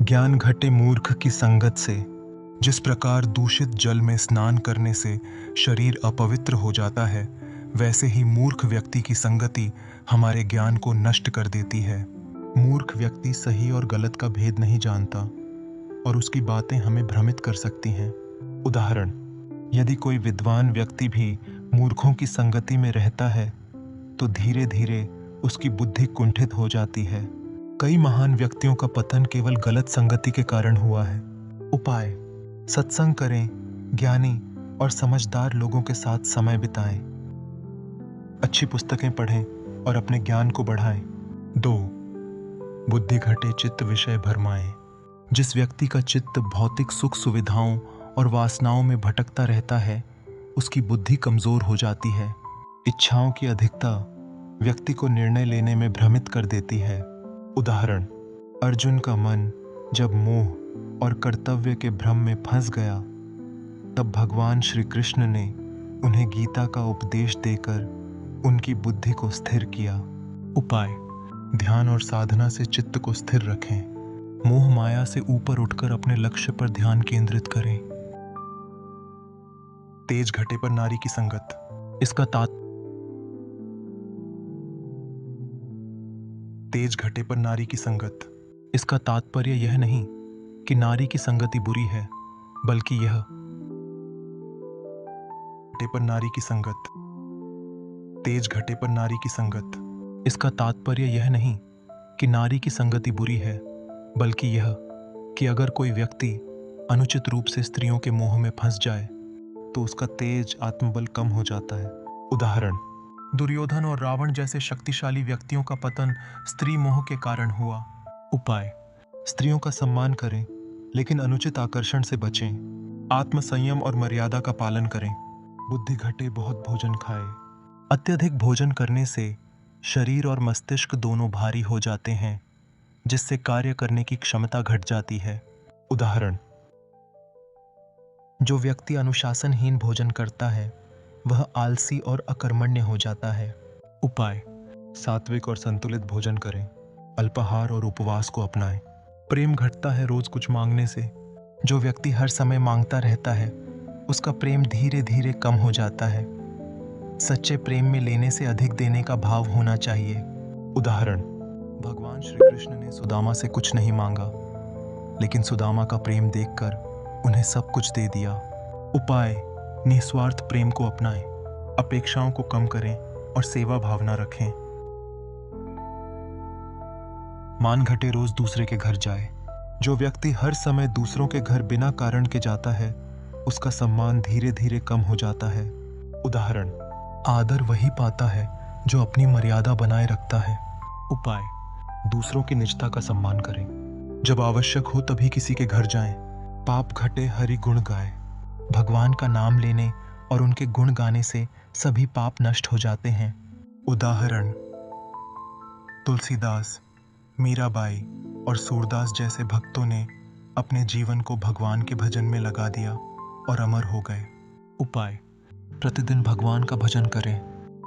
ज्ञान घटे मूर्ख की संगत से। जिस प्रकार दूषित जल में स्नान करने से शरीर अपवित्र हो जाता है, वैसे ही मूर्ख व्यक्ति की संगति हमारे ज्ञान को नष्ट कर देती है। मूर्ख व्यक्ति सही और गलत का भेद नहीं जानता और उसकी बातें हमें भ्रमित कर सकती हैं। उदाहरण, यदि कोई विद्वान व्यक्ति भी मूर्खों की संगति में रहता है तो धीरे धीरे उसकी बुद्धि कुंठित हो जाती है। कई महान व्यक्तियों का पतन केवल गलत संगति के कारण हुआ है। उपाय: सत्संग करें, ज्ञानी और समझदार लोगों के साथ समय बिताएं, अच्छी पुस्तकें पढ़ें और अपने ज्ञान को बढ़ाएं। 2. बुद्धि घटे चित्त विषय भरमाए। जिस व्यक्ति का चित्त भौतिक सुख सुविधाओं और वासनाओं में भटकता रहता है, उसकी बुद्धि कमजोर हो जाती है। इच्छाओं की अधिकता व्यक्ति को निर्णय लेने में भ्रमित कर देती है। उदाहरण, अर्जुन का मन जब मोह और कर्तव्य के भ्रम में फंस गया, तब भगवान श्री कृष्ण ने उन्हें गीता का उपदेश देकर उनकी बुद्धि को स्थिर किया। उपाय: ध्यान और साधना से चित्त को स्थिर रखें। मोह माया से ऊपर उठकर अपने लक्ष्य पर ध्यान केंद्रित करें। तेज घटे पर नारी की संगत। तेज घटे पर नारी की संगत। इसका तात्पर्य यह नहीं कि नारी की संगति बुरी है, बल्कि यह घटे पर नारी की संगत। तेज घटे पर नारी की संगत। इसका तात्पर्य यह नहीं कि नारी की संगति बुरी है, बल्कि यह कि अगर कोई व्यक्ति अनुचित रूप से स्त्रियों के मोह में फंस जाए तो उसका तेज आत्मबल कम हो जाता है। उदाहरण, दुर्योधन और रावण जैसे शक्तिशाली व्यक्तियों का पतन स्त्री मोह के कारण हुआ। उपाय: स्त्रियों का सम्मान करें, लेकिन अनुचित आकर्षण से बचें। आत्म संयम और मर्यादा का पालन करें। बुद्धि घटे बहुत भोजन खाए। अत्यधिक भोजन करने से शरीर और मस्तिष्क दोनों भारी हो जाते हैं, जिससे कार्य करने की क्षमता घट जाती है। उदाहरण, जो व्यक्ति अनुशासनहीन भोजन करता है वह आलसी और अकर्मण्य हो जाता है। उपाय: सात्विक और संतुलित भोजन करें, अल्पाहार और उपवास को अपनाएं। प्रेम घटता है रोज कुछ मांगने से। जो व्यक्ति हर समय मांगता रहता है, उसका प्रेम धीरे धीरे कम हो जाता है। सच्चे प्रेम में लेने से अधिक देने का भाव होना चाहिए। उदाहरण, भगवान श्री कृष्ण ने सुदामा से कुछ नहीं मांगा, लेकिन सुदामा का प्रेम देखकर उन्हें सब कुछ दे दिया। उपाय: निस्वार्थ प्रेम को अपनाएं, अपेक्षाओं को कम करें और सेवा भावना रखें। मान घटे रोज दूसरे के घर जाए। जो व्यक्ति हर समय दूसरों के घर बिना कारण के जाता है, उसका सम्मान धीरे धीरे कम हो जाता है। उदाहरण, आदर वही पाता है जो अपनी मर्यादा बनाए रखता है। उपाय: दूसरों की निजता का सम्मान करें। जब आवश्यक हो तभी किसी के घर जाएं। पाप घटे हरि गुण गाए। भगवान का नाम लेने और उनके गुण गाने से सभी पाप नष्ट हो जाते हैं। उदाहरण, तुलसीदास, मीराबाई और सूरदास जैसे भक्तों ने अपने जीवन को भगवान के भजन में लगा दिया और अमर हो गए। उपाय: प्रतिदिन भगवान का भजन करें,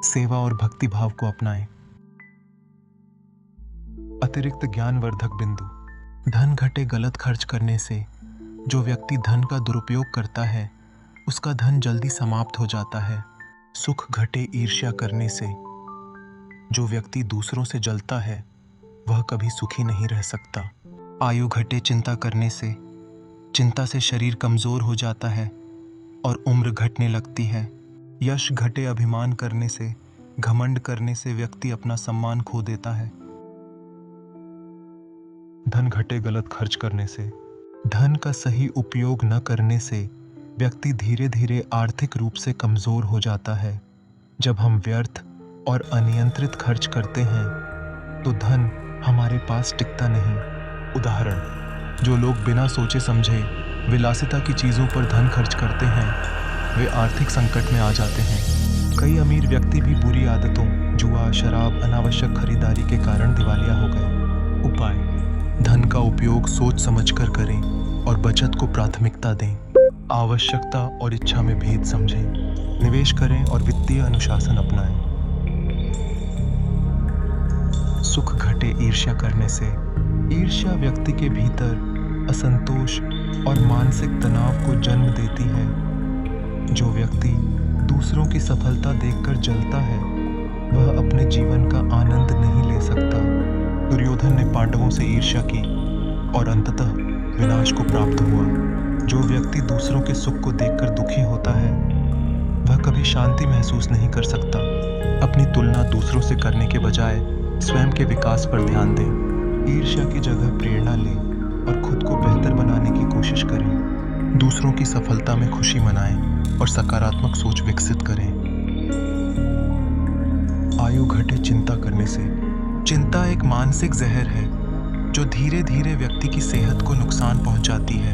सेवा और भक्ति भाव को अपनाएं। अतिरिक्त ज्ञानवर्धक बिंदु। धन घटे गलत खर्च करने से। जो व्यक्ति धन का दुरुपयोग करता है, उसका धन जल्दी समाप्त हो जाता है। सुख घटे ईर्ष्या करने से। जो व्यक्ति दूसरों से जलता है, वह कभी सुखी नहीं रह सकता। आयु घटे चिंता करने से। चिंता से शरीर कमजोर हो जाता है और उम्र घटने लगती है। यश घटे अभिमान करने से। घमंड करने से व्यक्ति अपना सम्मान खो देता है। धन घटे गलत खर्च करने से। धन का सही उपयोग न करने से व्यक्ति धीरे धीरे आर्थिक रूप से कमजोर हो जाता है। जब हम व्यर्थ और अनियंत्रित खर्च करते हैं तो धन हमारे पास टिकता नहीं। उदाहरण, जो लोग बिना सोचे समझे विलासिता की चीजों पर धन खर्च करते हैं, वे आर्थिक संकट में आ जाते हैं। कई अमीर व्यक्ति भी बुरी आदतों, जुआ, शराब, अनावश्यक खरीदारी के कारण दिवालिया हो गए। उपाय: धन का उपयोग सोच समझकर करें और बचत को प्राथमिकता दें। आवश्यकता और इच्छा में भेद समझें। निवेश करें और वित्तीय अनुशासन अपनाएं। सुख घटे ईर्ष्या करने से। ईर्ष्या व्यक्ति के भीतर असंतोष और मानसिक तनाव को जन्म देती है। जो व्यक्ति दूसरों की सफलता देखकर जलता है, वह अपने जीवन का आनंद नहीं ले सकता। दुर्योधन ने पांडवों से ईर्ष्या की और अंततः विनाश को प्राप्त हुआ। जो व्यक्ति दूसरों के सुख को देखकर दुखी होता है, वह कभी शांति महसूस नहीं कर सकता। अपनी तुलना दूसरों से करने के बजाय स्वयं के विकास पर ध्यान दें। ईर्ष्या की जगह प्रेरणा लें और खुद को बेहतर बनाने की कोशिश करें। दूसरों की सफलता में खुशी मनाएं और सकारात्मक सोच विकसित करें। आयु घटे चिंता करने से। चिंता एक मानसिक जहर है जो धीरे धीरे व्यक्ति की सेहत को नुकसान पहुंचाती है।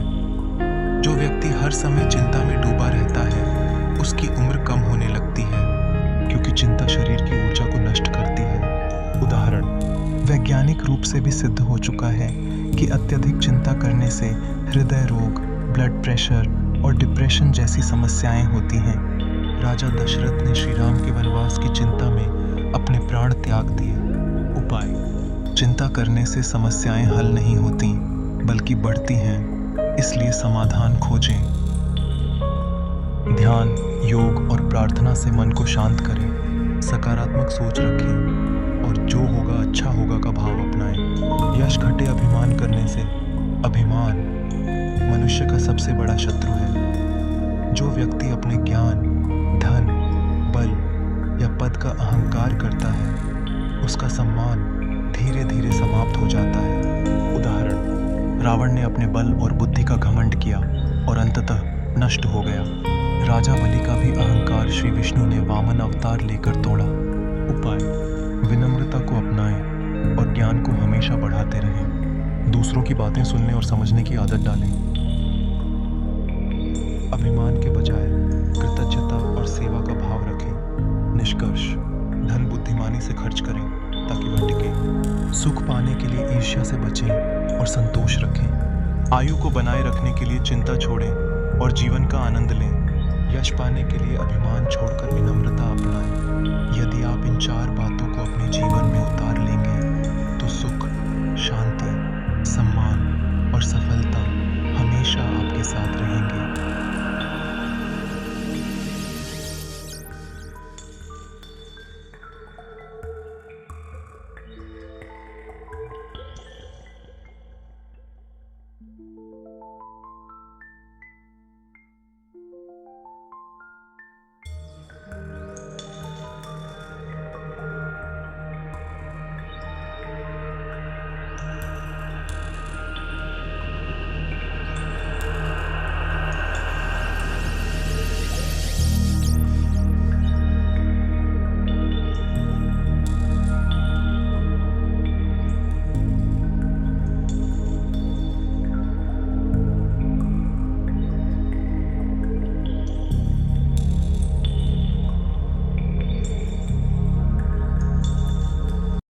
जो व्यक्ति हर समय चिंता में डूबा रहता है, उसकी उम्र कम होने लगती है, क्योंकि चिंता शरीर की ऊर्जा को नष्ट करती है। उदाहरण, वैज्ञानिक रूप से भी सिद्ध हो चुका है कि अत्यधिक चिंता करने से हृदय रोग, ब्लड प्रेशर और डिप्रेशन जैसी समस्याएं होती हैं। राजा दशरथ ने श्री राम के वनवास की चिंता में अपने प्राण त्याग दिए। उपाय: चिंता करने से समस्याएं हल नहीं होती, बल्कि बढ़ती हैं, इसलिए समाधान खोजें। ध्यान, योग और प्रार्थना से मन को शांत करें। सकारात्मक सोच रखें और जो होगा अच्छा होगा का भाव अपनाएं। यश घटे अभिमान करने से। अभिमान मनुष्य का सबसे बड़ा शत्रु है। जो व्यक्ति अपने ज्ञान, धन, बल या पद का अहंकार करता है, उसका सम्मान धीरे धीरे समाप्त हो जाता है। उदाहरण, रावण ने अपने बल और बुद्धि का घमंड किया और अंततः नष्ट हो गया। राजा बलि का भी अहंकार श्री विष्णु ने वामन अवतार लेकर तोड़ा। उपाय: विनम्रता को अपनाएं और ज्ञान को हमेशा बढ़ाते रहें। दूसरों की बातें सुनने और समझने की आदत डालें। अभिमान के बजाय कृतज्ञता और सेवा का भाव रखें। निष्कर्ष: धन बुद्धिमानी से खर्च करें ताकि वह टिके। सुख पाने के लिए ईर्ष्या से बचें और संतोष रखें। आयु को बनाए रखने के लिए चिंता छोड़ें और जीवन का आनंद लें। यश पाने के लिए अभिमान छोड़कर विनम्रता अपनाएं। यदि आप इन 4 बातों को अपने जीवन में उतार लेंगे, तो सुख, शांति, सम्मान और सफलता हमेशा आपके साथ रहेंगे।